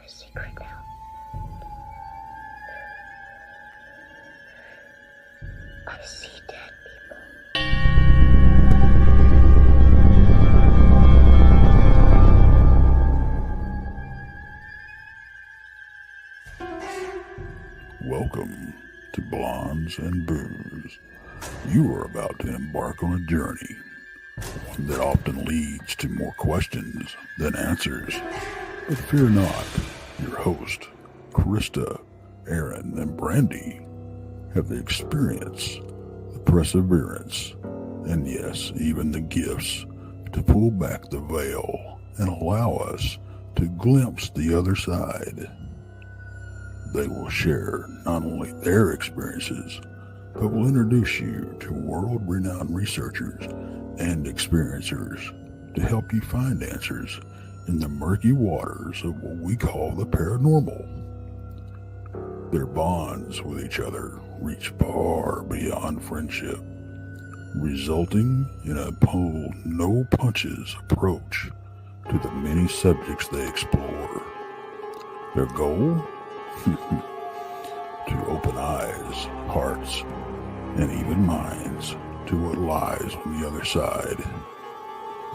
a secret now. I see dead people. Welcome to Blondes and Booze. You are about to embark on a journey, one that often leads to more questions than answers. But fear not, your host, Krista, Aaron, and Brandy have the experience, the perseverance, and yes, even the gifts to pull back the veil and allow us to glimpse the other side. They will share not only their experiences, but will introduce you to world-renowned researchers and experiencers to help you find answers in the murky waters of what we call the paranormal. Their bonds with each other reach far beyond friendship, resulting in a pull no punches approach to the many subjects they explore. Their goal? To open eyes, hearts, and even minds to what lies on the other side,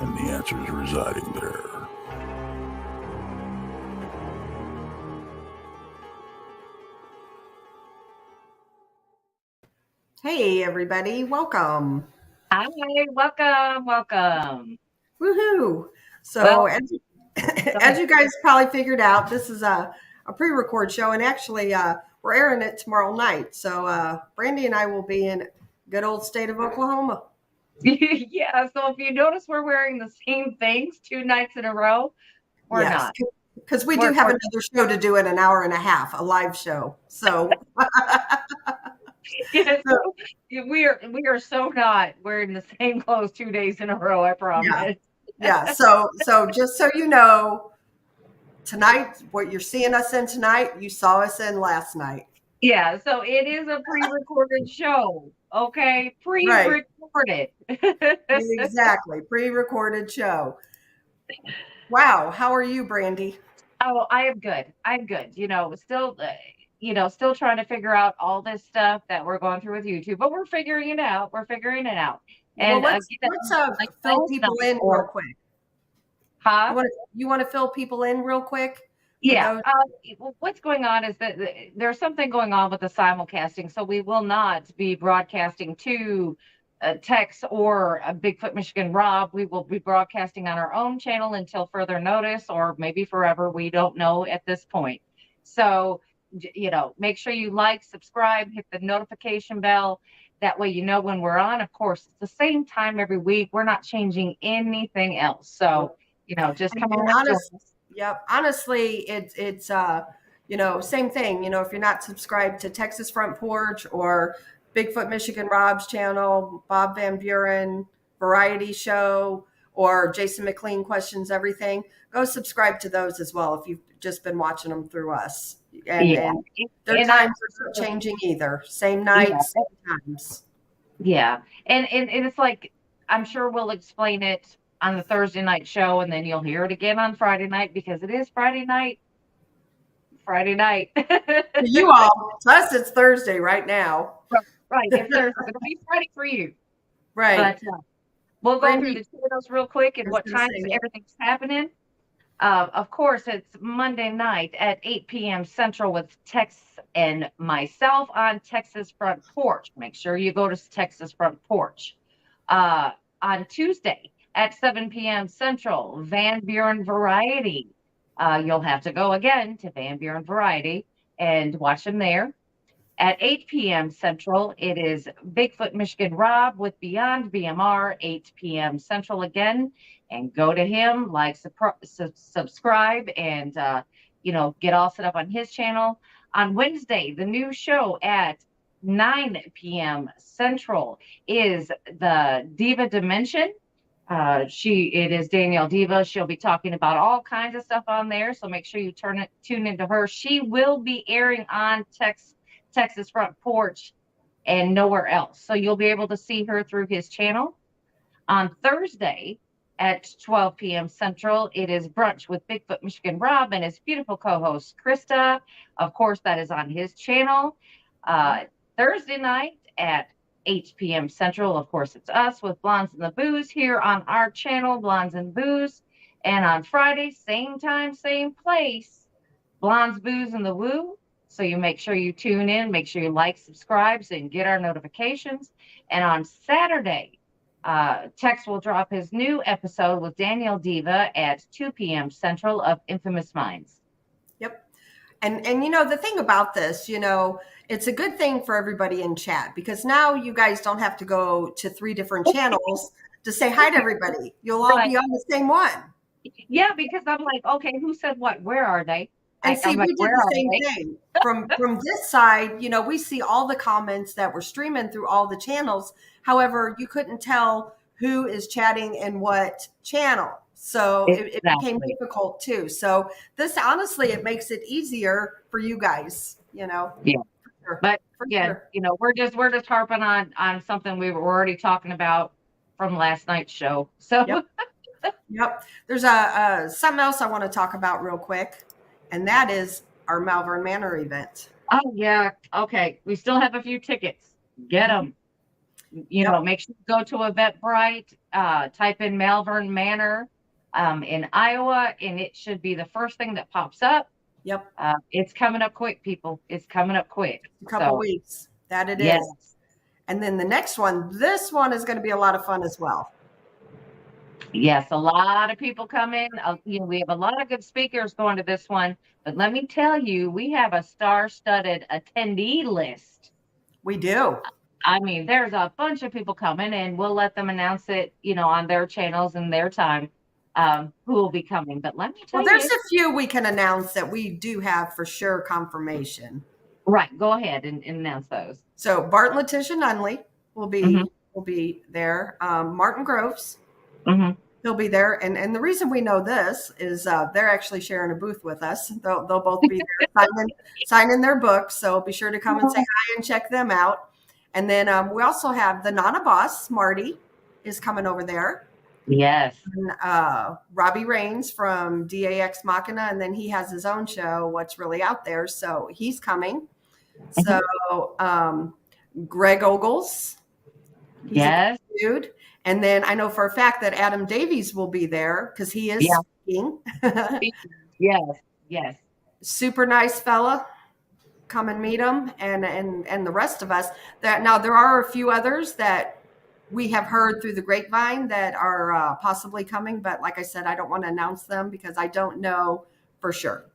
and the answers residing there. Hey everybody, welcome. Hi, welcome. Woohoo! So as you guys probably figured out, this is a pre-record show, and actually we're airing it tomorrow night. So Brandy and I will be in good old state of Oklahoma. Yeah, so if you notice we're wearing the same things 2 nights in a row, we're not. Because we do have another show to do in an hour and a half, a live show. So yeah, so we are so not wearing the same clothes 2 days in a row, I promise. Yeah. So just so you know, tonight, what you're seeing us in tonight, you saw us in last night. Yeah, so it is a pre-recorded show, okay? Pre-recorded. Exactly, pre-recorded show. Wow, how are you, Brandy? Oh, I am good. I'm good. Still trying to figure out all this stuff that we're going through with YouTube, but we're figuring it out. And let's fill people in real quick. Huh? You want to fill people in real quick? Yeah. What's going on is that there's something going on with the simulcasting, so we will not be broadcasting to Tex or Bigfoot Michigan Rob. We will be broadcasting on our own channel until further notice, or maybe forever. We don't know at this point. So, make sure you like, subscribe, hit the notification bell. That way you know when we're on. Of course, it's the same time every week. We're not changing anything else. So, just come on. Yep. Honestly, it's same thing. If you're not subscribed to Texas Front Porch or Bigfoot Michigan Rob's channel, Bob Van Buren Variety Show, or Jason McLean Questions Everything, go subscribe to those as well if you've just been watching them through us. And their times are not changing either. Same nights, same times. Yeah. And it's like, I'm sure we'll explain it on the Thursday night show, and then you'll hear it again on Friday night, because it is Friday night. You all, to us, it's Thursday right now. Right. It's Thursday. It'll be Friday for you. Right. But we'll go through the channels real quick and what times everything's happening. Of course, it's Monday night at 8 p.m. Central with Tex and myself on Texas Front Porch. Make sure you go to Texas Front Porch. On Tuesday at 7 p.m. Central, Van Buren Variety. You'll have to go again to Van Buren Variety and watch them there. At 8 p.m. Central, it is Bigfoot Michigan Rob with Beyond BMR, 8 p.m. Central again. And go to him, subscribe, and, get all set up on his channel. On Wednesday, the new show at 9 p.m. Central is the Diva Dimension. It is Danielle Diva. She'll be talking about all kinds of stuff on there. So make sure you tune into her. She will be airing on Texas Front Porch and nowhere else. So you'll be able to see her through his channel. On Thursday, at 12 p.m. Central. It is Brunch with Bigfoot Michigan Rob and his beautiful co-host Krista. Of course, that is on his channel. Thursday night at 8 p.m. Central. Of course, it's us with Blondes and the Booze here on our channel, Blondes and Booze. And on Friday, same time, same place, Blondes, Booze, and the Woo. So you make sure you tune in, make sure you like, subscribe, so you can get our notifications. And on Saturday, Tex will drop his new episode with Danielle Diva at 2 p.m. Central of Infamous Minds. Yep. And you know, the thing about this, you know, it's a good thing for everybody in chat, because now you guys don't have to go to 3 different channels to say hi to everybody. You'll all be on the same one. Yeah, because I'm like, okay, who said what? Where are they? And see, we did the same thing. From this side, you know, we see all the comments that we're streaming through all the channels. However, you couldn't tell who is chatting in what channel. So it became difficult too. So this, honestly, it makes it easier for you guys, you know. Yeah. Sure. But again, you know, we're just harping on something we were already talking about from last night's show. So Yep. There's something else I want to talk about real quick, and that is our Malvern Manor event. Oh yeah. Okay. We still have a few tickets. Get them. You know, make sure you go to Eventbrite, type in Malvern Manor in Iowa, and it should be the first thing that pops up. Yep. It's coming up quick, people. It's coming up quick. A couple weeks. That it is. And then the next one, this one is going to be a lot of fun as well. Yes, a lot of people come in. You know, we have a lot of good speakers going to this one, but let me tell you, we have a star-studded attendee list. We do. I mean, there's a bunch of people coming, and we'll let them announce it, you know, on their channels and their time, who will be coming. But let me tell you. There's a few we can announce that we do have for sure confirmation. Right. Go ahead and announce those. So Bart and Letitia Nunley will be there. Martin Groves. He'll be there. And the reason we know this is they're actually sharing a booth with us. They'll both be there signing their books. So be sure to come and say hi and check them out. And then we also have the Nana Boss, Marty, is coming over there. Yes. And, Robbie Raines from DAX Machina, and then he has his own show, What's Really Out There. So he's coming. So Greg Ogles. Yes. Dude. And then I know for a fact that Adam Davies will be there because he is speaking. Yes. Super nice fella. Come and meet him, and the rest of us. That now there are a few others that we have heard through the grapevine that are possibly coming, but like I said, I don't want to announce them because I don't know for sure.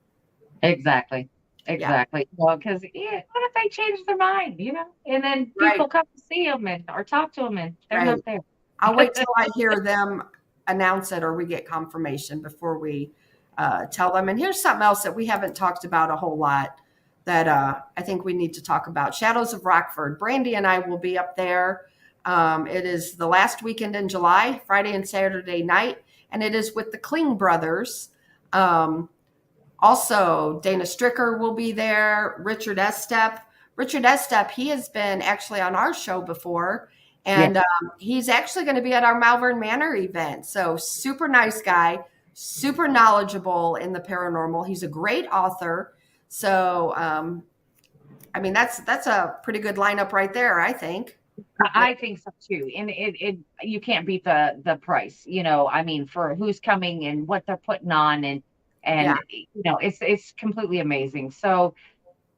Exactly. Well, because what if they change their mind, you know, and then people come to see them or talk to them, and they're not there. I'll wait till I hear them announce it or we get confirmation before we tell them. And here's something else that we haven't talked about a whole lot that I think we need to talk about. Shadows of Rockford. Brandy and I will be up there. It is the last weekend in July, Friday and Saturday night, and it is with the Kling brothers. Also, Dana Stricker will be there. Richard Estep. He has been actually on our show before, and he's actually going to be at our Malvern Manor event. So super nice guy, super knowledgeable in the paranormal. He's a great author. So, I mean, that's a pretty good lineup right there, I think. I think so too. And it you can't beat the price, you know, I mean, for who's coming and what they're putting on and you know, it's completely amazing. So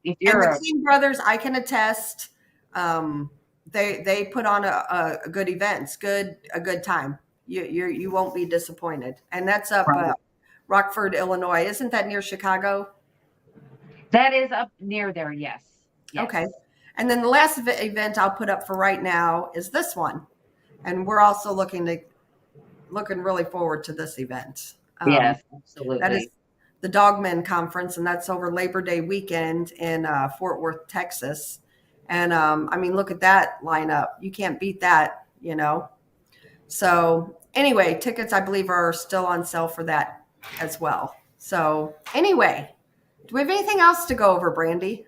if you're the King brothers, I can attest, they put on a good event, a good time. You won't be disappointed. And that's up Rockford, Illinois. Isn't that near Chicago? That is up near there, yes. Okay. And then the last event I'll put up for right now is this one. And we're also looking really forward to this event. Yes, absolutely. That is the Dogman Conference, and that's over Labor Day weekend in Fort Worth, Texas. And I mean, look at that lineup. You can't beat that, you know. So anyway, tickets, I believe, are still on sale for that as well. So anyway, do we have anything else to go over, Brandy?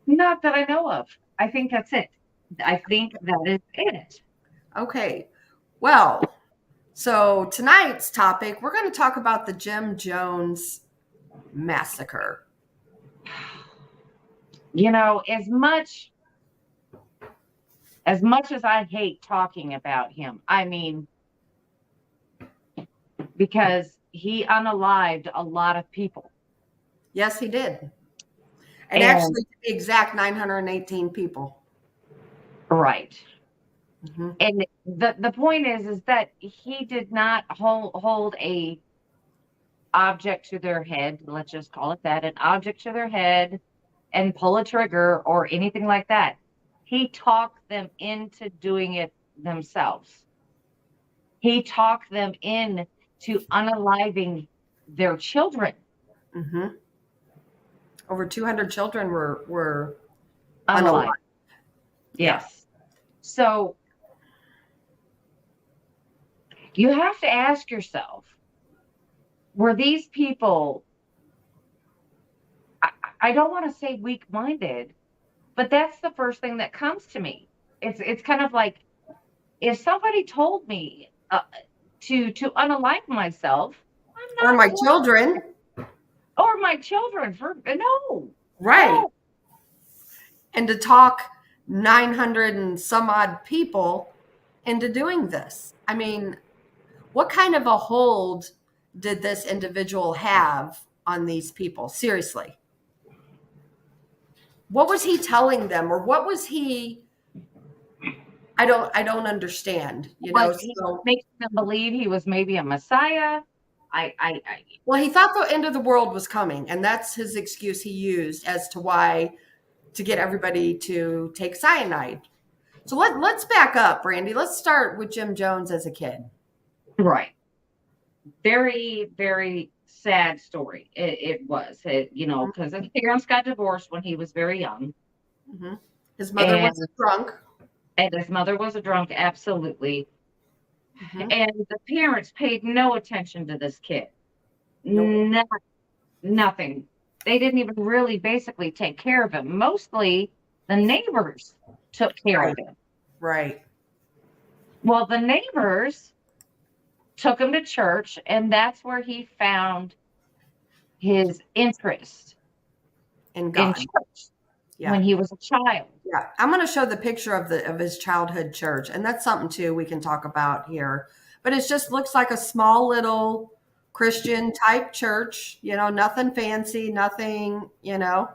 Not that I know of. I think that's it. I think that is it. Okay. Well, So tonight's topic, we're going to talk about the Jim Jones massacre. You know, as much as I hate talking about him, I mean, because he unalived a lot of people. Yes, he did. And actually, to be exact, 918 people. Right. Mm-hmm. And the point is that he did not hold a object to their head. Let's just call it that, an object to their head, and pull a trigger or anything like that. He talked them into doing it themselves. He talked them in to unaliving their children. Mm-hmm. Over 200 children were unalived. Yes. Yeah. So you have to ask yourself, were these people, I don't want to say weak-minded, but that's the first thing that comes to me. It's kind of like, if somebody told me to unalive myself, or my children, no, right, no. And to talk 900 and some odd people into doing this. I mean, what kind of a hold did this individual have on these people? Seriously. What was he telling them, or what was he? I don't understand. You know, he makes them believe he was maybe a messiah. Well, he thought the end of the world was coming, and that's his excuse he used as to why, to get everybody to take cyanide. So let's back up, Brandy. Let's start with Jim Jones as a kid. Right. Very, very sad story. It was, you know, because his parents got divorced when he was very young. Mm-hmm. His mother was a drunk. And his mother was a drunk, absolutely. Mm-hmm. And the parents paid no attention to this kid. Nope. Nothing. They didn't even really basically take care of him. Mostly the neighbors took care of him. Right. Well, the neighbors took him to church, and that's where he found his interest in God. In church. Yeah. When he was a child. Yeah. I'm going to show the picture of his childhood church, and that's something too we can talk about here. But it just looks like a small little Christian type church, you know, nothing fancy, nothing, you know,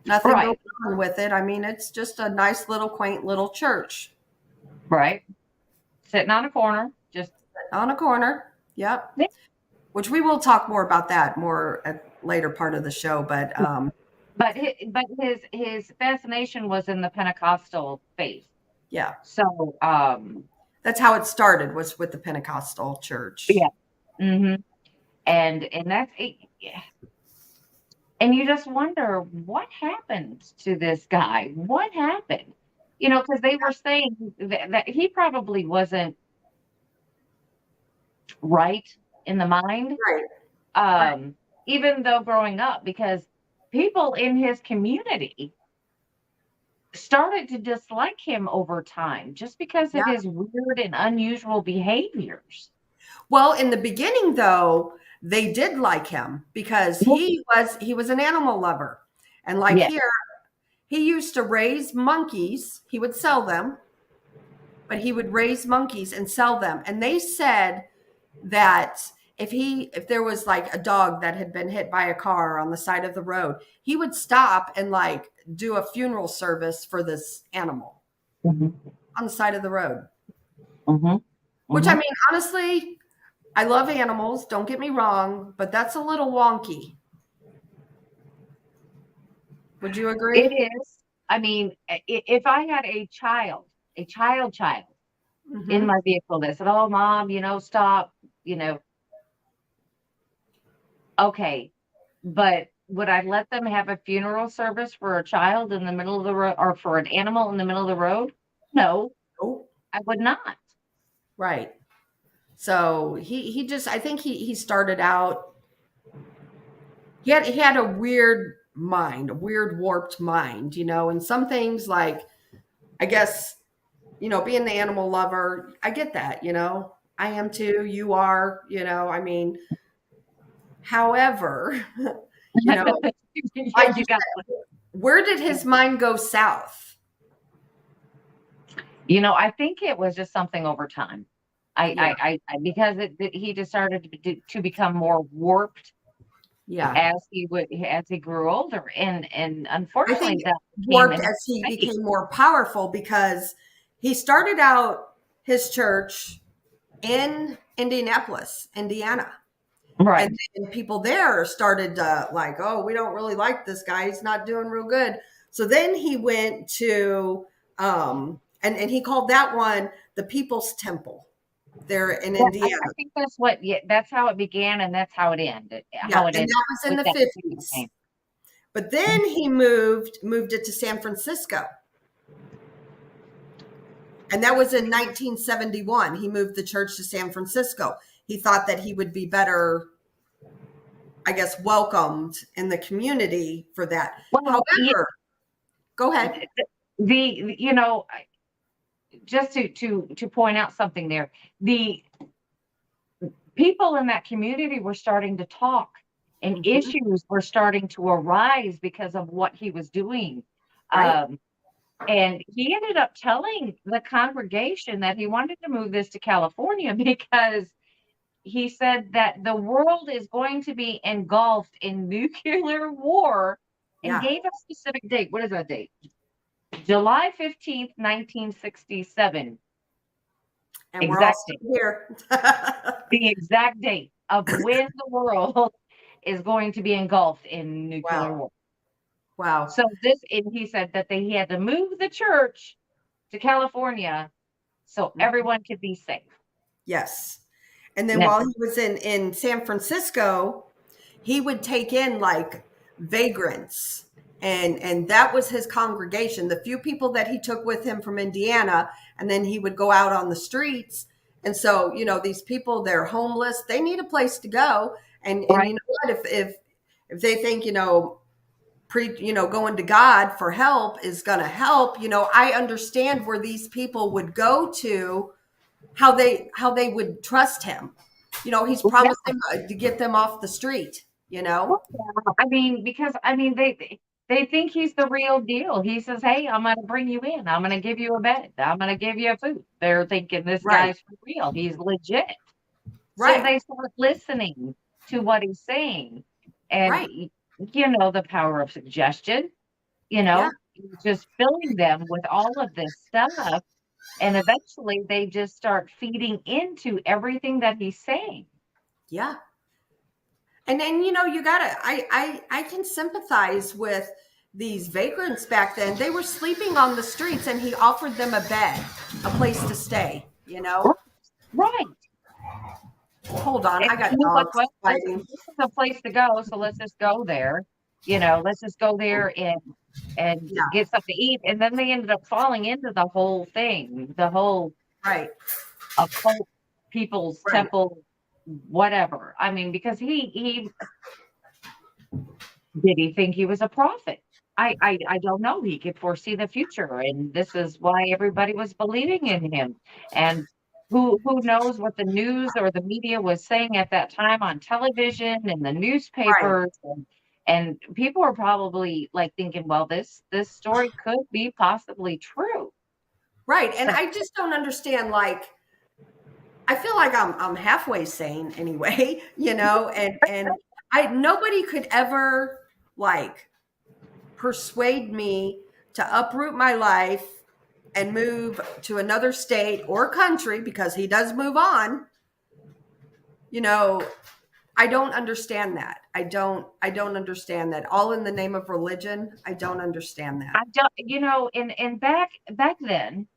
nothing going on with it. I mean, it's just a nice little quaint little church. Right. Sitting on a corner, just on a corner. Yep. Yeah. Which we will talk more about that more at later part of the show, but his fascination was in the Pentecostal faith. Yeah. So that's how it started, was with the Pentecostal church. Yeah. Mm-hmm. And that's yeah. And you just wonder what happened to this guy. What happened? You know, because they were saying that he probably wasn't right in the mind. Right. Even though growing up, because people in his community started to dislike him over time just because of his weird and unusual behaviors. Well, in the beginning, though, they did like him because he was an animal lover. And like here, he used to raise monkeys. He would sell them, but he would raise monkeys and sell them. And they said that if there was like a dog that had been hit by a car on the side of the road, he would stop and like do a funeral service for this animal on the side of the road. Which, I mean, honestly, I love animals, don't get me wrong, but that's a little wonky. Would you agree? It is. I mean, if I had a child in my vehicle that said, "Oh, Mom, you know, stop," you know. Okay, but would I let them have a funeral service for a child in the middle of the road, or for an animal in the middle of the road? No, I would not. Right. So he just, I think he started out, he had a weird mind, a weird warped mind, you know, and some things like, I guess, you know, being the animal lover, I get that, you know, I am too. You are, I mean, however, like you You got, said, where did his mind go south? I think it was just something over time. Yeah. Because he just started to become more warped Yeah. as he grew older, and I unfortunately think that came worked in as he his face. became more powerful because he started out his church in Indianapolis, Indiana. Right. And then people there started like, oh, we don't really like this guy. He's not doing real good. So then he went to, and he called that one the People's Temple there in Indiana. I think that's how it began, and that's how it ended. Yeah, How it and ended that was in with the that particular 50s. name. But then he moved it to San Francisco. And that was in 1971. He moved the church to San Francisco. He thought that he would be better, I guess, welcomed in the community for that. Well, However, go ahead. Just to point out something there, the people in that community were starting to talk, and issues were starting to arise because of what he was doing. Right. And he ended up telling the congregation that he wanted to move this to California because he said that the world is going to be engulfed in nuclear war, and gave a specific date. What is that date? July 15th, 1967. And we're all here. The exact date of when the world is going to be engulfed in nuclear war. Wow. So and he said that he had to move the church to California so everyone could be safe. Yes. And then while he was in San Francisco, he would take in like vagrants. And that was his congregation, the few people that he took with him from Indiana. And then he would go out on the streets. And so, these people, they're homeless. They need a place to go. And you know what? If they think, going to God for help is going to help, I understand where these people would go to, how they would trust him. He's promised them to get them off the street, Because they think he's the real deal. He says, hey, I'm going to bring you in. I'm going to give you a bed. I'm going to give you food. They're thinking this guy's for real. He's legit. Right. So they start listening to what he's saying. And, the power of suggestion, just filling them with all of this stuff. And eventually they just start feeding into everything that he's saying. Yeah. And then, you gotta, I can sympathize with these vagrants back then. They were sleeping on the streets and he offered them a bed, a place to stay, Right. Hold on. I got dogs fighting. This is a place to go. So let's just go there. Let's just go there and get something to eat. And then they ended up falling into the whole thing, the whole occult people's temple, whatever. Because he did he think he was a prophet? I don't know. He could foresee the future, and this is why everybody was believing in him. And who knows what the news or the media was saying at that time on television and the newspapers, and people were probably like thinking, well, this story could be possibly true. Right. And I just don't understand, like, I feel like I'm halfway sane anyway, and nobody could ever like persuade me to uproot my life and move to another state or country, because he does move on. I don't understand that. I don't understand that. All in the name of religion. I don't understand that. I don't, and back then,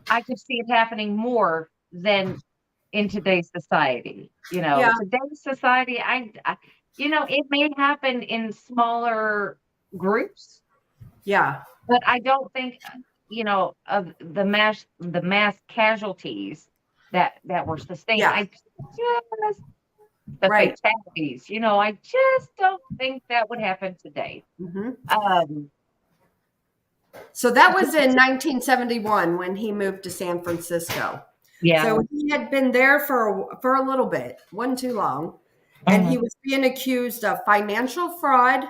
I could see it happening more than in today's society. Today's society, I it may happen in smaller groups. Yeah. But I don't think, of the mass casualties that were sustained. Yeah. Fatalities, I just don't think that would happen today. So that was in 1971 when he moved to San Francisco. Yeah. So he had been there for a little bit, wasn't too long, and he was being accused of financial fraud,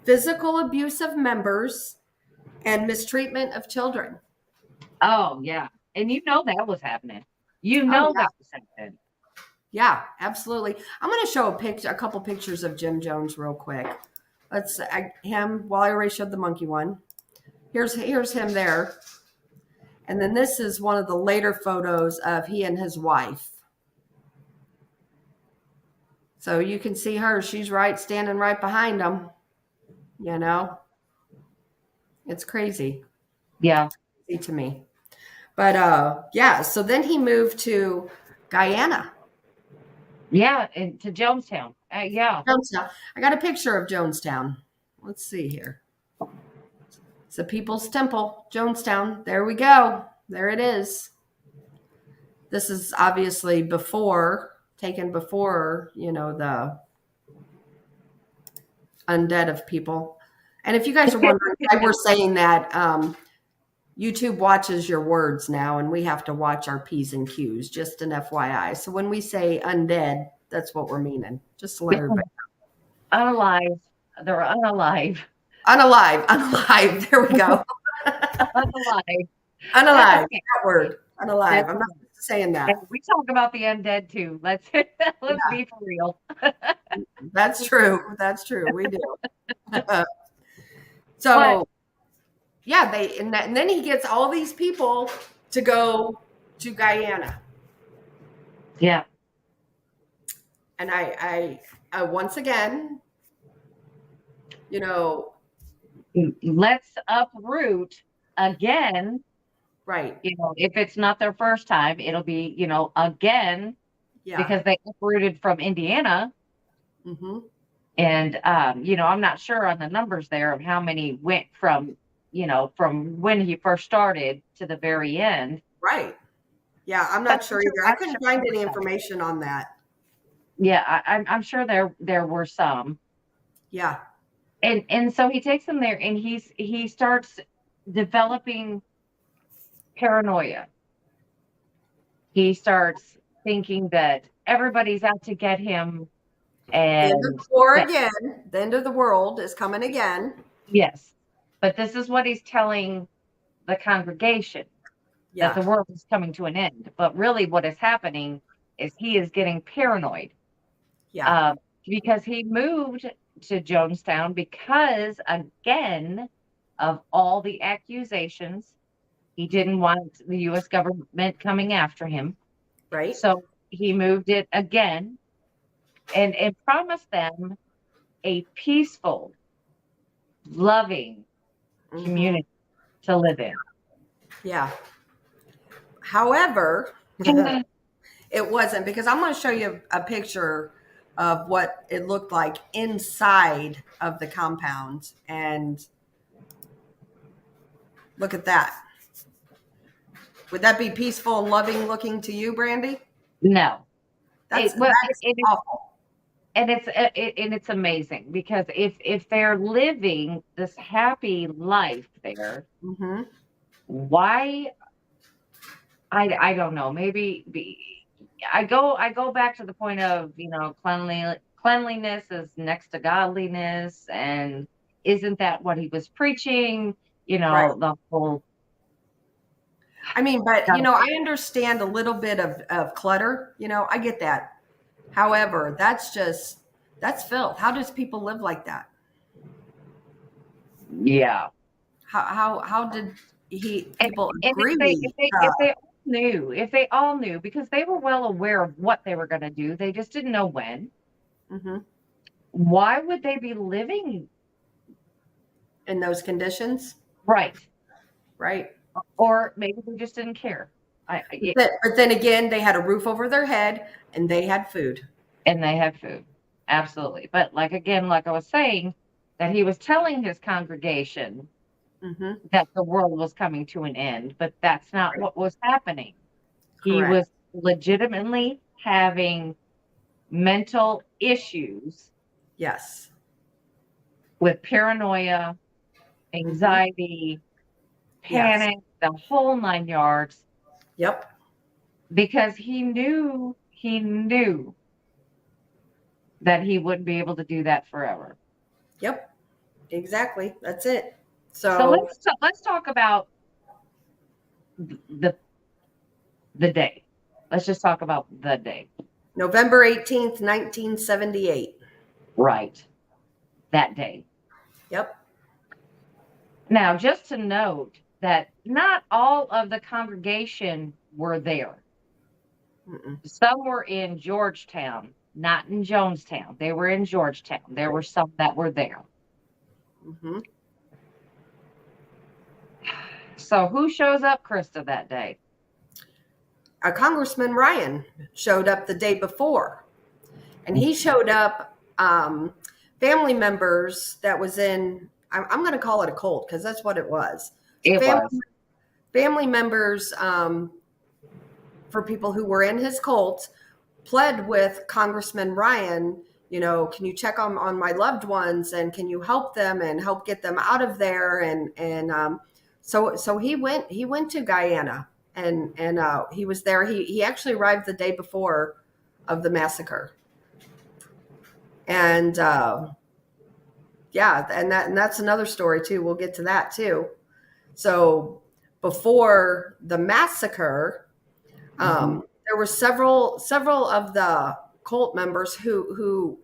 physical abuse of members, and mistreatment of children. Oh, yeah. And that was happening. That was happening. Yeah, absolutely. I'm going to show a couple pictures of Jim Jones real quick. Him while I already showed the monkey one. Here's him there. And then this is one of the later photos of he and his wife. So you can see her. She's standing right behind him. It's crazy. Yeah. Crazy to me. But so then he moved to Guyana. Yeah, and to Jonestown. Yeah. Jonestown. I got a picture of Jonestown. Let's see here. It's the People's Temple, Jonestown. There we go. There it is. This is obviously taken before, the undead of people. And if you guys are wondering why we're saying that, YouTube watches your words now, and we have to watch our P's and Q's, just an FYI. So when we say undead, that's what we're meaning. Just to let everybody know. Unalive. They're unalive. Unalive. There we go. Unalive. Unalive. That word. Unalive. I'm not saying that. And we talk about the undead too. Let's be for real. That's true. We do. So, and then he gets all these people to go to Guyana. Yeah. And I once again, let's uproot again. Right. If it's not their first time, it'll be, again, because they uprooted from Indiana. Mm-hmm. And, I'm not sure on the numbers there of how many went from when he first started to the very end. Right. Yeah, I'm not sure either. I couldn't find any information on that. Yeah, I'm sure there were some. Yeah. And so he takes them there, and he starts developing paranoia. He starts thinking that everybody's out to get him. And again, the end of the world is coming again. Yes. But this is what he's telling the congregation, that the world is coming to an end. But really what is happening is he is getting paranoid. Yeah. Because he moved to Jonestown because, again, of all the accusations, he didn't want the U.S. government coming after him. Right. So he moved it again and promised them a peaceful, loving community to live in. Yeah. However, it wasn't, because I'm going to show you a picture of what it looked like inside of the compound. And look at that. Would that be peaceful and loving looking to you, Brandy? No. That's awful. And it's amazing, because if they're living this happy life there, why? I don't know. Maybe I go back to the point of cleanliness is next to godliness, and isn't that what he was preaching? Right. The whole. I mean, but I understand a little bit of clutter. I get that. However, that's filth. How does people live like that? Yeah. How did people agree? If they all knew, because they were well aware of what they were going to do, they just didn't know when. Mm-hmm. Why would they be living in those conditions? Right. Or maybe they just didn't care. But then again, they had a roof over their head, and they had food. Absolutely. But like I was saying, that he was telling his congregation that the world was coming to an end, but that's not what was happening. Correct. He was legitimately having mental issues. Yes. With paranoia, anxiety, panic, the whole 9 yards. Yep. because he knew that he wouldn't be able to do that forever. Yep, exactly. That's it. So let's talk about the day. Let's just talk about the day. November 18th, 1978. Right. That day. Yep. Now, just to note that not all of the congregation were there. Mm-mm. Some were in Georgetown, not in Jonestown. They were in Georgetown. There were some that were there. Mm-hmm. So who shows up, Krista, that day? Congressman Ryan showed up the day before, and he showed up. Family members that was in, I'm going to call it a cult because that's what it was. Family members for people who were in his cult pled with Congressman Ryan, can you check on my loved ones, and can you help them and help get them out of there? And so he went to Guyana, and he was there. He actually arrived the day before of the massacre. And and that's another story too. We'll get to that too. So before the massacre, there were several of the cult members who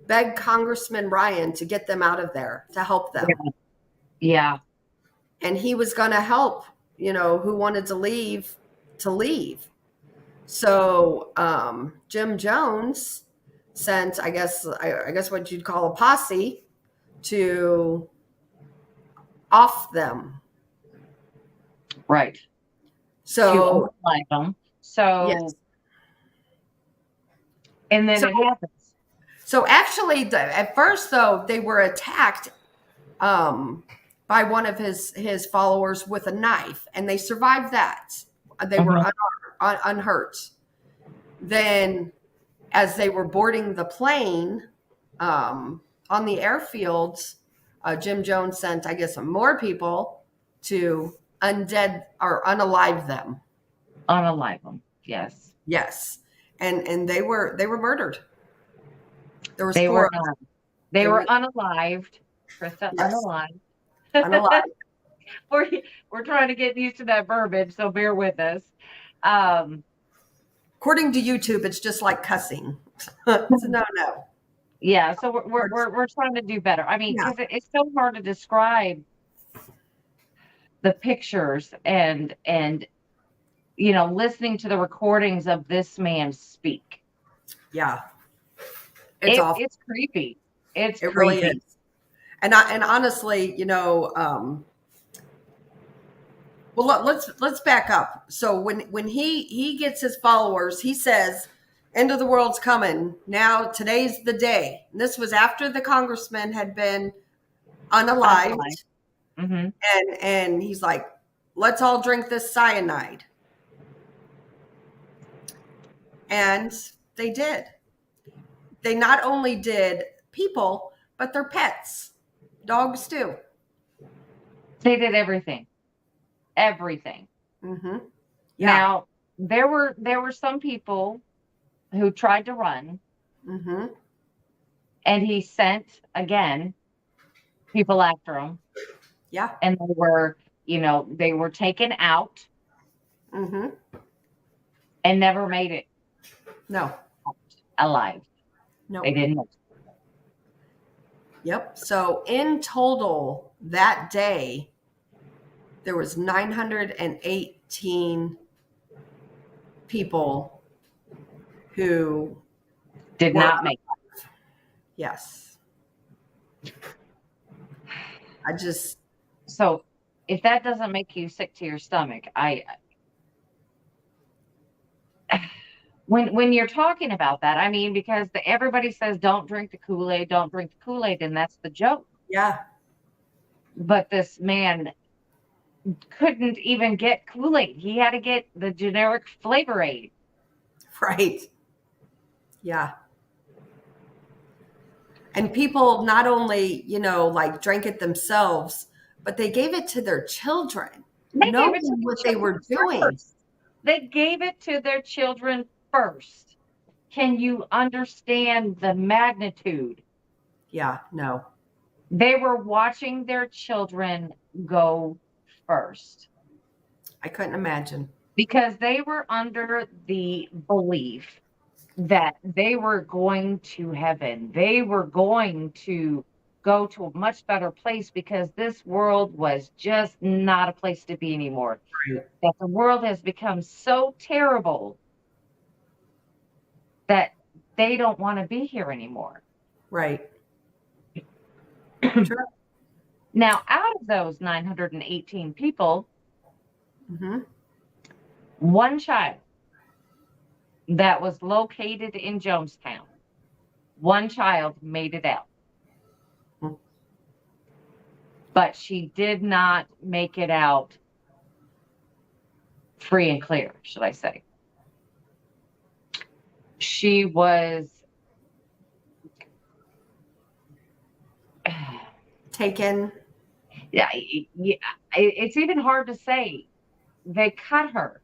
begged Congressman Ryan to get them out of there, to help them. Yeah. And he was going to help, who wanted to leave. So Jim Jones sent, I guess what you'd call a posse to off them. Right. So them. So yes. And then it happens. So actually, at first though, they were attacked by one of his followers with a knife, and they survived that. They were unhurt. Then, as they were boarding the plane on the airfield, Jim Jones sent, I guess, some more people to unalive them. Unalive them. Yes. Yes, and they were murdered. There was they four. They were unalived. Krista, yes. Unalive. We're trying to get used to that verbiage, so bear with us. According to YouTube, it's just like cussing. It's a no. Yeah, so we're trying to do better. I mean, because it's so hard to describe the pictures and listening to the recordings of this man speak. Yeah, it's awful. It's creepy. It creepy. Really is. And honestly, well, let's back up. So when he gets his followers, he says, "End of the world's coming. Now today's the day." And this was after the congressman had been unalived. Mm-hmm. And he's like, "Let's all drink this cyanide." And they did. They not only did people, but their pets, dogs too. They did everything. Everything. Mm-hmm. Yeah. Now there were some people who tried to run. Mm-hmm. And he sent again people after him. Yeah. And they were taken out. Mm-hmm. And never made it. No. Alive. No. They didn't. Yep. So in total that day, there was 918 people who did not make it. Yes. So if that doesn't make you sick to your stomach, when you're talking about that, I mean, because everybody says don't drink the Kool-Aid, and that's the joke. Yeah. But this man couldn't even get Kool-Aid. He had to get the generic Flavor Aid. Right. Yeah. And people not only, drank it themselves, but they gave it to their children, knowing what they were doing. They gave it to their children first. Can you understand the magnitude? Yeah, no. They were watching their children go first I couldn't imagine. because they were under the belief that they were going to heaven. They were going to go to a much better place because this world was just not a place to be anymore. Right. That the world has become so terrible that they don't want to be here anymore. Right. Sure. Now, out of those 918 people, Mm-hmm. one child that was located in Jonestown, one child made it out. Hmm. But she did not make it out free and clear, should I say. She was Taken. yeah, it's even hard to say. They cut her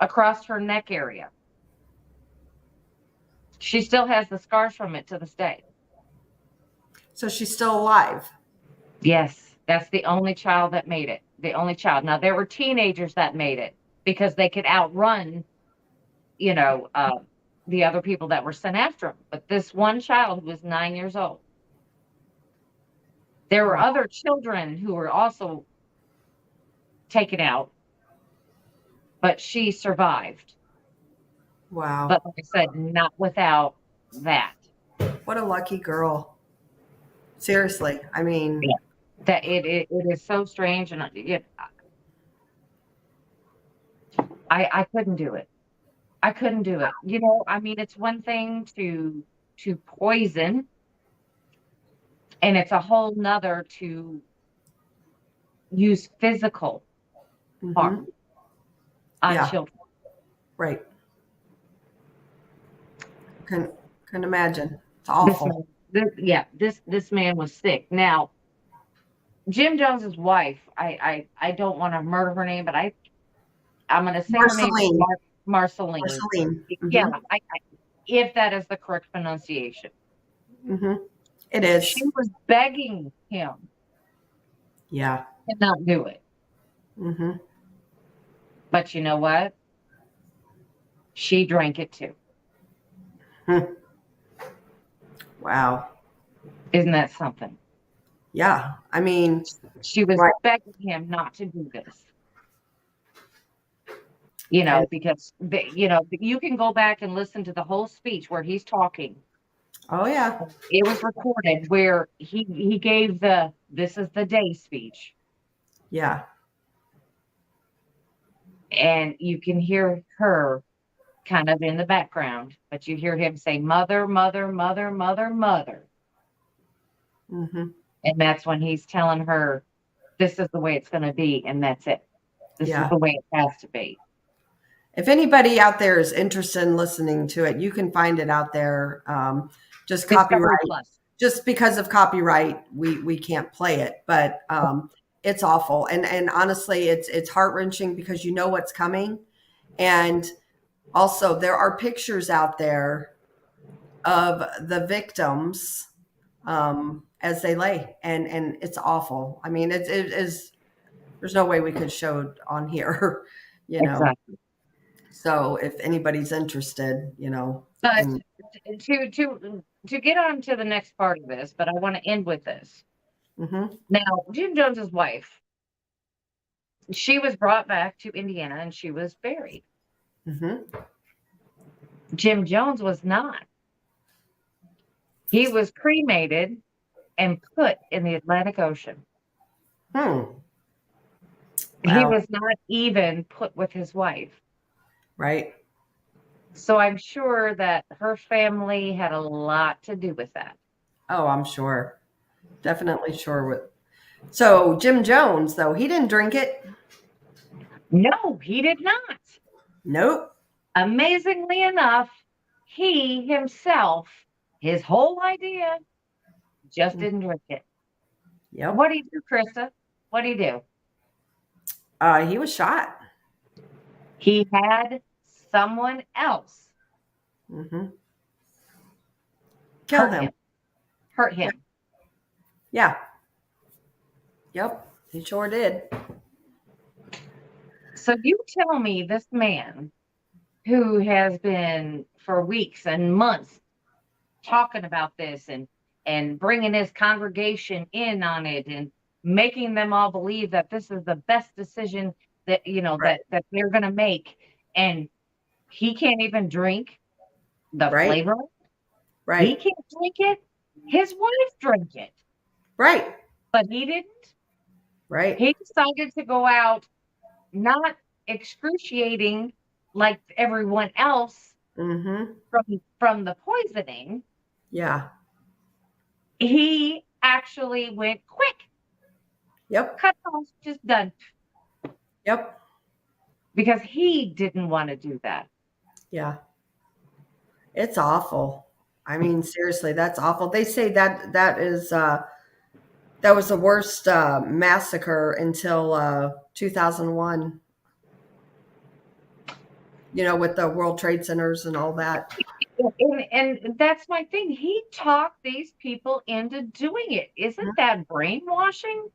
across her neck area. She still has the scars from it to this day. So she's still alive. Yes, that's the only child that made it. The only child. Now, there were teenagers that made it because they could outrun, the other people that were sent after them. But this one child who was 9 years old. There were other children who were also taken out, but she survived. Wow. But like I said, not without that. What a lucky girl. Seriously. I mean, Yeah. That it is so strange, and I couldn't do it. I couldn't do it. I mean, it's one thing to poison, and it's a whole nother to use physical harm on Yeah. children. Right. Couldn't imagine. It's awful. This man was sick. Now, Jim Jones's wife, I don't want to murder her name, but I'm going to say her name is Marceline. Marceline. Mm-hmm. Yeah, if that is the correct pronunciation. Mm-hmm. It is. She was begging him Yeah. to not do it. Mm-hmm. But you know what? She drank it too. Wow. Isn't that something? Yeah. I mean, she was begging him not to do this. Because you can go back and listen to the whole speech where he's talking. Oh yeah. It was recorded where he gave the "This is the day" speech. Yeah. And you can hear her kind of in the background, but you hear him say, "Mother, mother, mother, mother, mother." Mm-hmm. And that's when he's telling her, "This is the way it's going to be, and that's it. This is the way it has to be." If anybody out there is interested in listening to it, you can find it out there. Just copyright. Just because of copyright, we can't play it. But it's awful, and honestly, it's heart-wrenching because you know what's coming, and also there are pictures out there of the victims as they lay, and it's awful. I mean, it is. There's no way we could show it on here, Exactly. So if anybody's interested, But to get on to the next part of this, but I want to end with this. Mm-hmm. Now, Jim Jones's wife, she was brought back to Indiana and she was buried. Mm-hmm. Jim Jones was not. He was cremated and put in the Atlantic Ocean. Wow. He was not even put with his wife. Right. So I'm sure that her family had a lot to do with that. Oh, I'm sure. Definitely sure. So Jim Jones, though, he didn't drink it. No, he did not. Nope. Amazingly enough, he himself, his whole idea, just didn't drink it. Yep. What did he do, Krista? What did he do? He was shot. He had someone else Kill him. Hurt him. Yeah. Yep. He sure did. So you tell me this man who has been for weeks and months talking about this and bringing his congregation in on it and making them all believe that this is the best decision that, that they're going to make. And he can't even drink the flavor. Right. He can't drink it. His wife drank it. Right. But he didn't. Right. He decided to go out not excruciating like everyone else from the poisoning. Yeah. He actually went quick. Yep. Cut off, just done. Yep. Because he didn't want to do that. Yeah. It's awful. I mean, seriously, that's awful. They say that was the worst massacre until 2001. With the World Trade Centers and all that. And that's my thing. He talked these people into doing it. Isn't that brainwashing?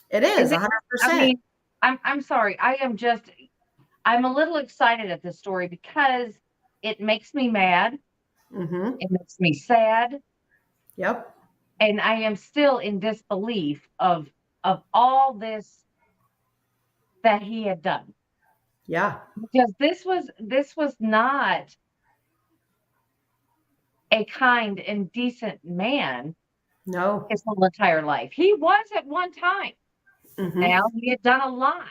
It is 100%. I mean, I'm sorry. I'm a little excited at this story because it makes me mad. It makes me sad. Yep. And I am still in disbelief of all this that he had done. Yeah. Because this was not a kind and decent man. No. His whole entire life. He was at one time. Now he had done a lot.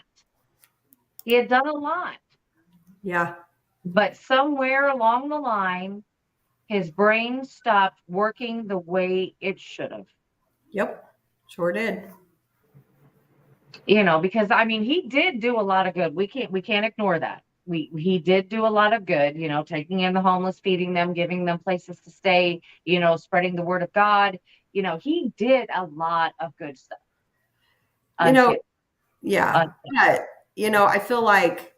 Yeah. But somewhere along the line, his brain stopped working the way it should have. Yep. Sure did. Because I mean, he did do a lot of good. We can't ignore that. He did do a lot of good, taking in the homeless, feeding them, giving them places to stay, spreading the word of God. He did a lot of good stuff. Yeah. But, I feel like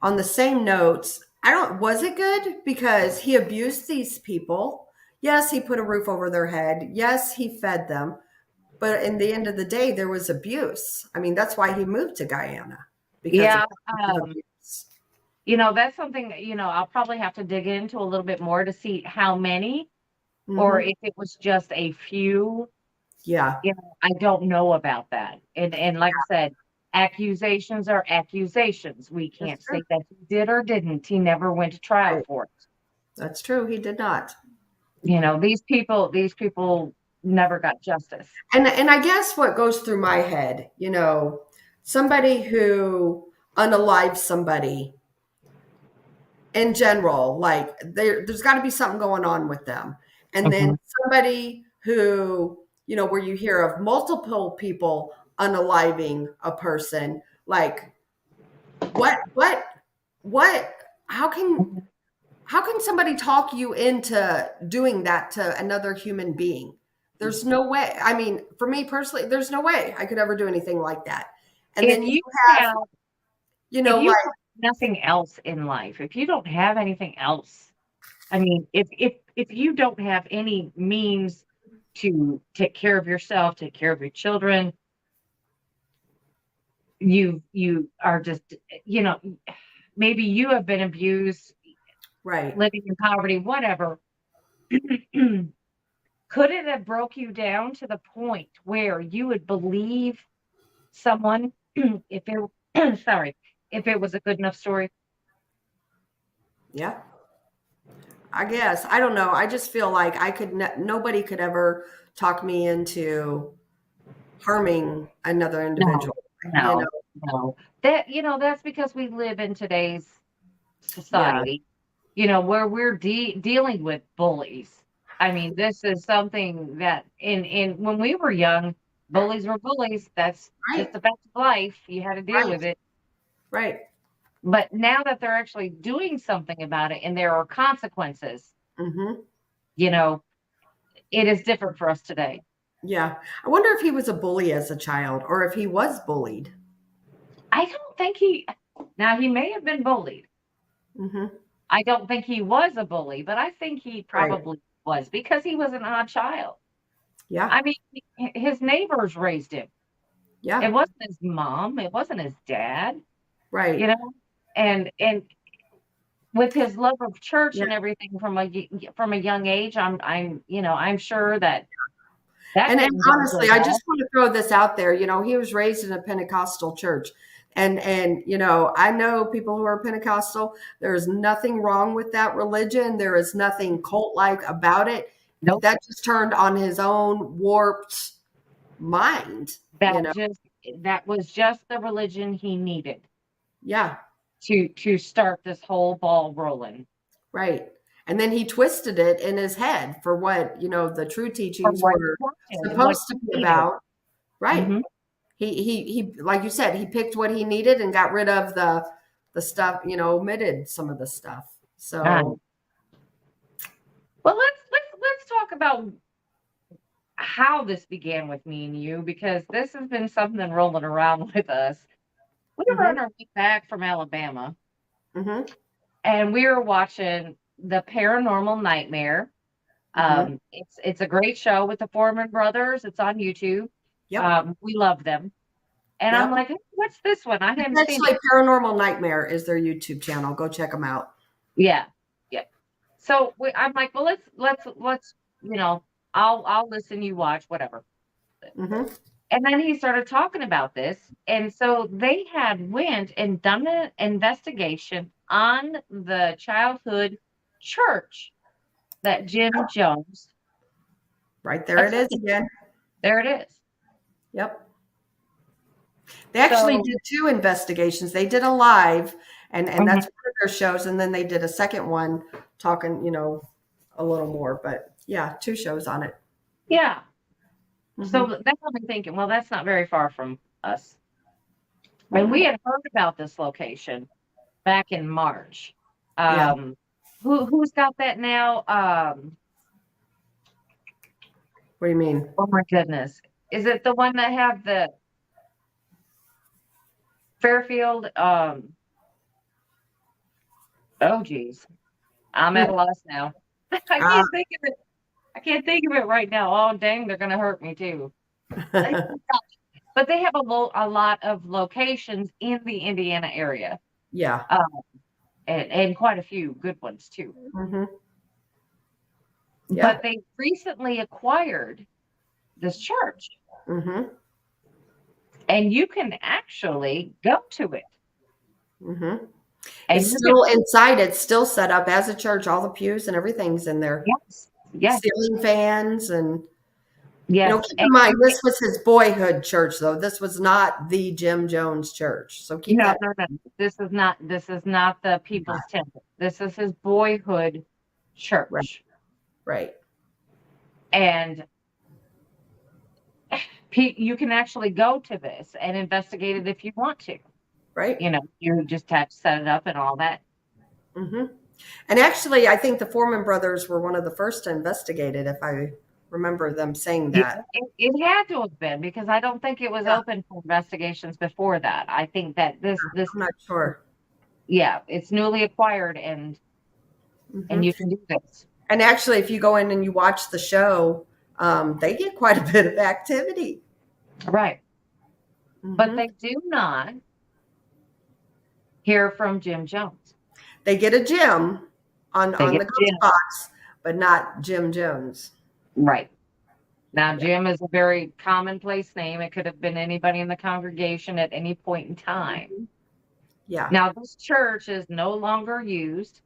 on the same notes, was it good? Because he abused these people. Yes, he put a roof over their head. Yes, he fed them. But in the end of the day, there was abuse. I mean, that's why he moved to Guyana. Because of abuse. That's something, I'll probably have to dig into a little bit more to see how many, or if it was just a few. Yeah. I don't know about that. And like I said, accusations are accusations. We can't say that he did or didn't. He never went to trial for it. That's true. He did not. These people never got justice. And I guess what goes through my head, somebody who unalives somebody in general, like there's got to be something going on with them. And then somebody who, where you hear of multiple people unaliving a person, like what, how can somebody talk you into doing that to another human being? There's no way. I mean, for me personally, there's no way I could ever do anything like that. And then you have, like nothing else in life. If you don't have anything else, I mean, if you don't have any means to take care of yourself, take care of your children, you are just, maybe you have been abused, right, living in poverty, whatever. Could it have broke you down to the point where you would believe someone if it was a good enough story? Yeah. I guess. I don't know. I just feel like nobody could ever talk me into harming another individual. No. That's because we live in today's society, where we're dealing with bullies. I mean, this is something that in when we were young, bullies were bullies. That's just the fact of life. You had to deal with it. Right. But now that they're actually doing something about it and there are consequences, it is different for us today. Yeah. I wonder if he was a bully as a child or if he was bullied. I don't think he Now, he may have been bullied. Mm-hmm. I don't think he was a bully, but I think he probably was because he was an odd child. Yeah. I mean, his neighbors raised him. Yeah. It wasn't his mom. It wasn't his dad. Right. You know, and with his love of church Yeah. and everything from a young age, I'm sure that And didn't go honestly, so I well. just want to throw this out there. He was raised in a Pentecostal church. And I know people who are Pentecostal. There is nothing wrong with that religion. There is nothing cult-like about it. Nope. That just turned on his own warped mind. That was just the religion he needed. Yeah. To start this whole ball rolling. Right. And then he twisted it in his head for what, the true teachings were supposed to be about. Right. Mm-hmm. He like you said, he picked what he needed and got rid of the stuff, omitted some of the stuff. So well, let's talk about how this began with me and you, because this has been something rolling around with us. We were on our way back from Alabama, and we were watching the Paranormal Nightmare. It's a great show with the Foreman brothers. It's on YouTube. Yep. We love them. And I'm like, what's this one? I haven't seen it. Paranormal Nightmare is their YouTube channel. Go check them out. Yeah. Yeah. So I'm like, well, let's I'll listen, you watch, whatever. And then he started talking about this. And so they had went and done an investigation on the childhood church that Jim Jones. Right there it is again. There it is. Yep. They actually did 2 investigations. They did a live, and that's one of their shows. And then they did a second one talking, a little more. But yeah, 2 shows on it. Yeah. So that got me thinking, well, that's not very far from us. And we had heard about this location back in March. Who's got that now? What do you mean? Oh my goodness. Is it the one that have the Fairfield? Oh geez. I'm at a loss now. I can't think of it. I can't think of it right now. Oh dang, they're gonna hurt me too. But they have a lot of locations in the Indiana area. Yeah. And quite a few good ones too. Yeah. But they recently acquired this church. And you can actually go to it. And it's still inside. It's still set up as a church. All the pews and everything's in there. Yes. Ceiling fans and yes. Keep in mind, this was his boyhood church, though. This was not the Jim Jones church. So keep that. No. This is not the People's Temple. This is his boyhood church. Right. And you can actually go to this and investigate it if you want to. Right. You just have to set it up and all that. And actually, I think the Foreman brothers were one of the first to investigate it, if I remember them saying that. It had to have been, because I don't think it was open for investigations before that. I think that this I'm not sure. Yeah, it's newly acquired and you can do this. And actually, if you go in and you watch the show, they get quite a bit of activity. Right. But they do not hear from Jim Jones. They get a Jim on the ghost box, but not Jim Jones. Right. Now, Jim is a very commonplace name. It could have been anybody in the congregation at any point in time. Yeah. Now, this church is no longer used.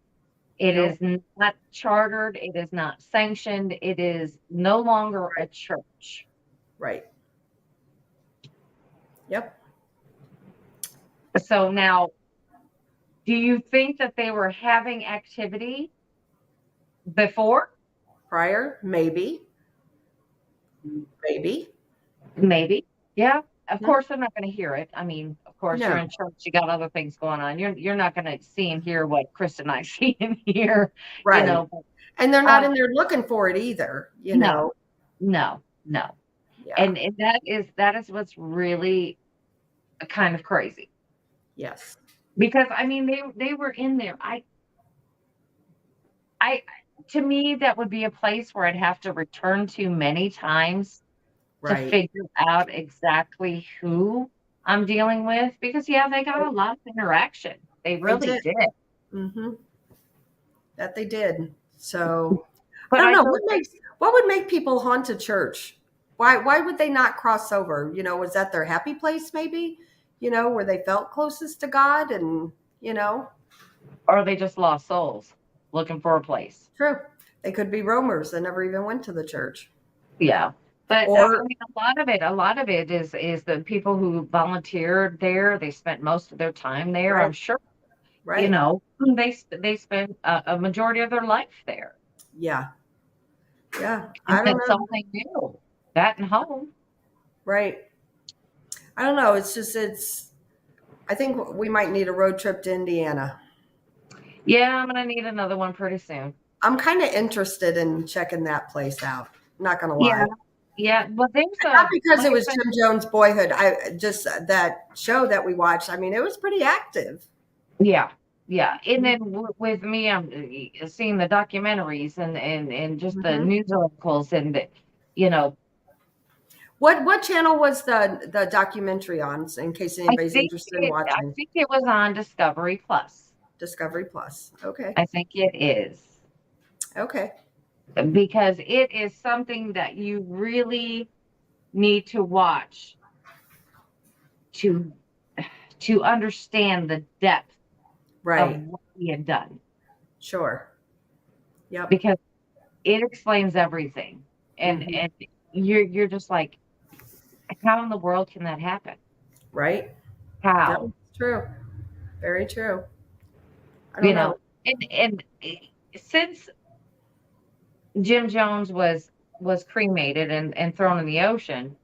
It is not chartered. It is not sanctioned. It is no longer a church. Right. Yep. So now, do you think that they were having activity before? Prior? Maybe. Yeah. Of course, they're not going to hear it. I mean, of course, you're in church. You got other things going on. You're not going to see and hear what Chris and I see and hear. Right. And they're not in there looking for it either. No. Yeah. And that is what's really kind of crazy. Yes. Because I mean, they were in there. I to me, that would be a place where I'd have to return to many times to Right. figure out exactly who I'm dealing with. Because yeah, they got a lot of interaction. They really did. Mm-hmm. That they did. So But I don't I know feel what would make people haunt a church. Why would they not cross over? Was that their happy place? Maybe where they felt closest to God, and or they just lost souls looking for a place. true. They could be roamers that never even went to the church. Yeah. But I Or mean, a lot of it is the people who volunteered there. They spent most of their time there. right, I'm sure, right, they spent a majority of their life there. yeah, yeah. And I don't then know. something new, that and home. Right. I don't know. I think we might need a road trip to Indiana. Yeah, I'm gonna need another one pretty soon. I'm kind of interested in checking that place out. Not gonna Yeah, lie. yeah. But there's Not because like it I was said, Jim Jones' Boyhood. I just that show that we watched. I mean, it was pretty active. yeah, yeah. And then with me, I'm seeing the documentaries and just the Mhm. news articles and you know, What channel was the documentary on? In case anybody's interested in I watching. think it was on Discovery Plus. Discovery Plus. Okay. I think it is Okay. because it is something that you really need to watch to understand the depth Right. of what he had done, Sure. Yep. because it explains everything, and Mhm. and you're just like, how in the world can that happen? Right. How? No, it's true. Very true. I don't know. And since Jim Jones was cremated and thrown in the ocean,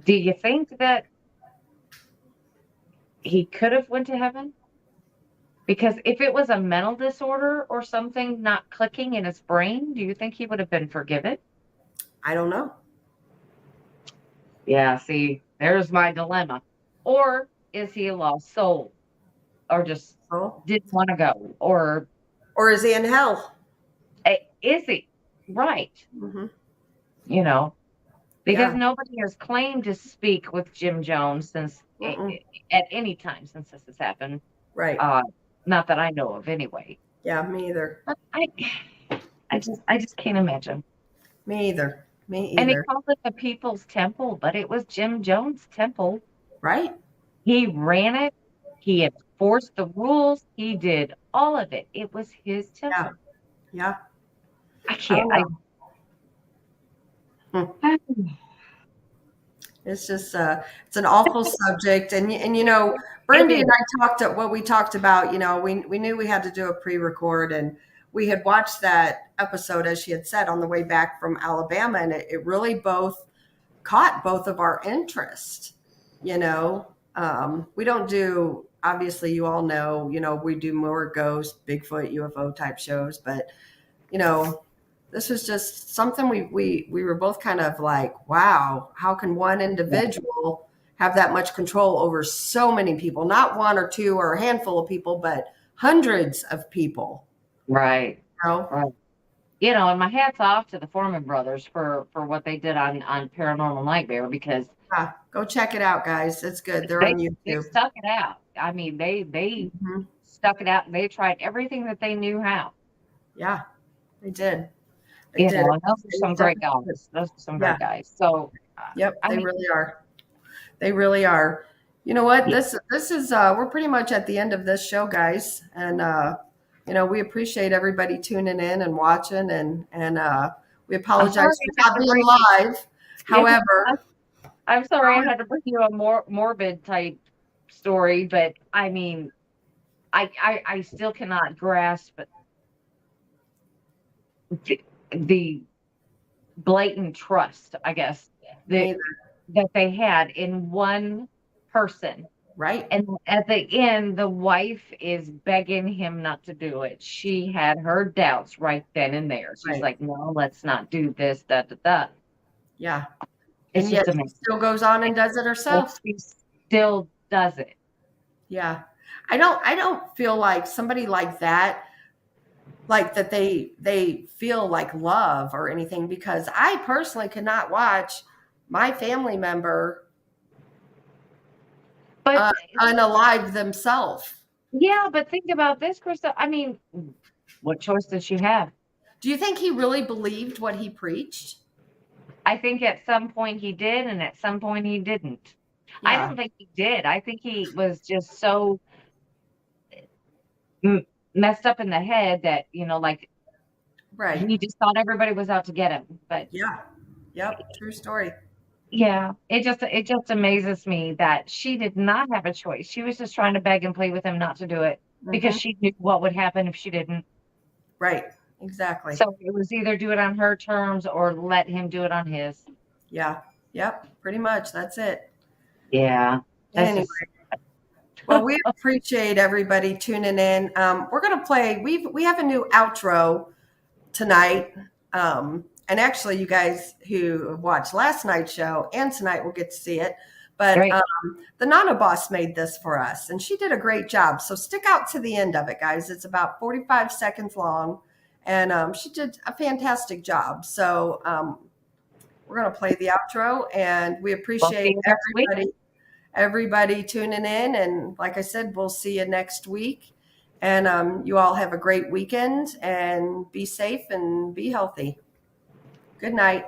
do you think that he could have went to heaven? Because if it was a mental disorder or something not clicking in his brain, do you think he would have been forgiven? I don't know. Yeah, see, there's my dilemma. Or is he a lost soul? Or just Oh. didn't want to go? Or Or is he in hell? is he? Right. Mm-hmm. Because Yeah. nobody has claimed to speak with Jim Jones since at any time since this has happened. Right. Not that I know of anyway. Yeah, me either. But I just can't imagine. Me either. Me And they either. called it the People's Temple, but it was Jim Jones' temple. Right? He ran it. He enforced the rules. He did all of it. It was his temple. Yeah. I can't. It's just it's an awful subject, and Brandy and I talked about. We knew we had to do a pre-record, and we had watched that episode, as she had said, on the way back from Alabama, and it really caught both of our interest. We don't do, obviously, you all know, we do more ghost, Bigfoot, UFO type shows, but this was just something we were both kind of like, wow, how can one individual have that much control over so many people? Not one or two or a handful of people, but hundreds of people. Right. Right. And my hat's off to the Foreman brothers for what they did on Paranormal Nightmare, because go check it out, guys. It's good. They're on YouTube. They stuck it out. I mean, they stuck it out. They tried everything that they knew how. Yeah, they did. And those are some great guys. So, yep, they really are. They really are. You know what? This is we're pretty much at the end of this show, guys, and we appreciate everybody tuning in and watching, and we apologize for not being live. However, I'm sorry I had to bring you a more morbid type story, but I mean, I still cannot grasp the blatant trust, I guess, that they had in one person. Right. And at the end, the wife is begging him not to do it. She had her doubts right then and there. She's like, no, let's not do this, Yeah. It's and just yet amazing. She still goes on and does it herself. She still does it. Yeah. I don't feel like somebody like that, like that they feel like love or anything, because I personally could not watch my family member But unalive themselves. yeah, but think about this, Krista. I mean, what choice did she have? Do you think he really believed what he preached? I think at some point he did, and at some point he didn't. I Yeah. don't think he did. I think he was just so m messed up in the head that, like, Right. he just thought everybody was out to get him. But Yeah. Yep. True story. yeah, it just amazes me that she did not have a choice. She was just trying to beg and plead with him not to do it because Hmm. she knew what would happen if she didn't. Right. Exactly. So it was either do it on her terms or let him do it on his. Yeah. Yep. Pretty much. That's it. Yeah, that's Anyway. just Well, we appreciate everybody tuning in. We're gonna play. We have a new outro tonight, and actually, you guys who watched last night's show and tonight will get to see it. But great. the Nana Boss made this for us, and she did a great job. So stick out to the end of it, guys. It's about 45 seconds long, and she did a fantastic job. So we're gonna play the outro, and we We'll appreciate see you next week. everybody tuning in. And like I said, we'll see you next week. And you all have a great weekend and be safe and be healthy. Good night.